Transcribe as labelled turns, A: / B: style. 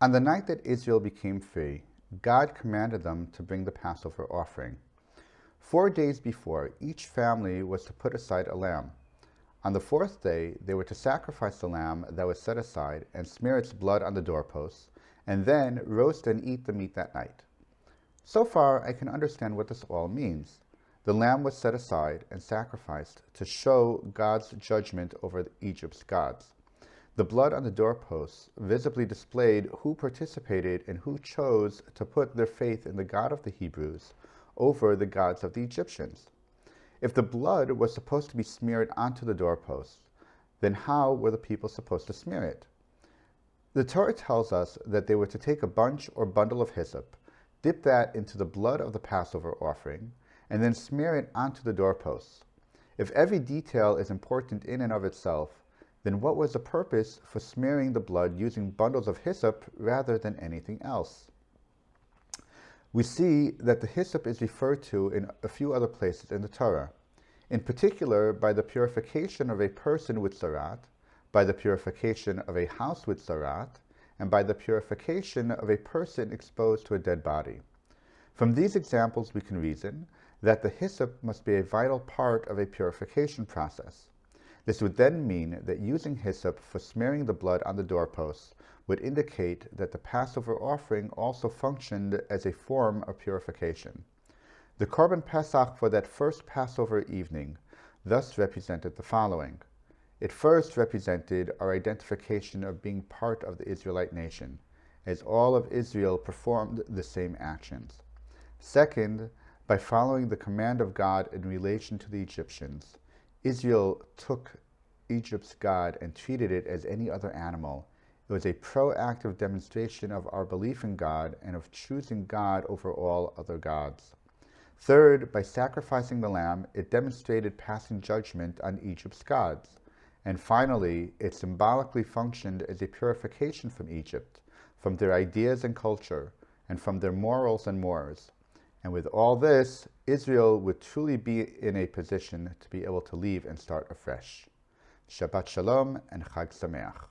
A: On the night that Israel became free, God commanded them to bring the Passover offering. 4 days before, each family was to put aside a lamb. On the fourth day, they were to sacrifice the lamb that was set aside and smear its blood on the doorposts, and then roast and eat the meat that night. So far, I can understand what this all means. The lamb was set aside and sacrificed to show God's judgment over Egypt's gods. The blood on the doorposts visibly displayed who participated and who chose to put their faith in the God of the Hebrews over the gods of the Egyptians. If the blood was supposed to be smeared onto the doorposts, then how were the people supposed to smear it? The Torah tells us that they were to take a bunch or bundle of hyssop, dip that into the blood of the Passover offering, and then smear it onto the doorposts. If every detail is important in and of itself, then what was the purpose for smearing the blood using bundles of hyssop rather than anything else? We see that the hyssop is referred to in a few other places in the Torah, in particular by the purification of a person with zarat, by the purification of a house with zarat, and by the purification of a person exposed to a dead body. From these examples we can reason that the hyssop must be a vital part of a purification process. This would then mean that using hyssop for smearing the blood on the doorposts would indicate that the Passover offering also functioned as a form of purification. The Korban Pesach for that first Passover evening thus represented the following. It first represented our identification of being part of the Israelite nation, as all of Israel performed the same actions. Second, by following the command of God in relation to the Egyptians, Israel took Egypt's God and treated it as any other animal. It was a proactive demonstration of our belief in God and of choosing God over all other gods. Third, by sacrificing the lamb, it demonstrated passing judgment on Egypt's gods. And finally, it symbolically functioned as a purification from Egypt, from their ideas and culture, and from their morals and mores. And with all this, Israel would truly be in a position to be able to leave and start afresh. Shabbat Shalom and Chag Sameach.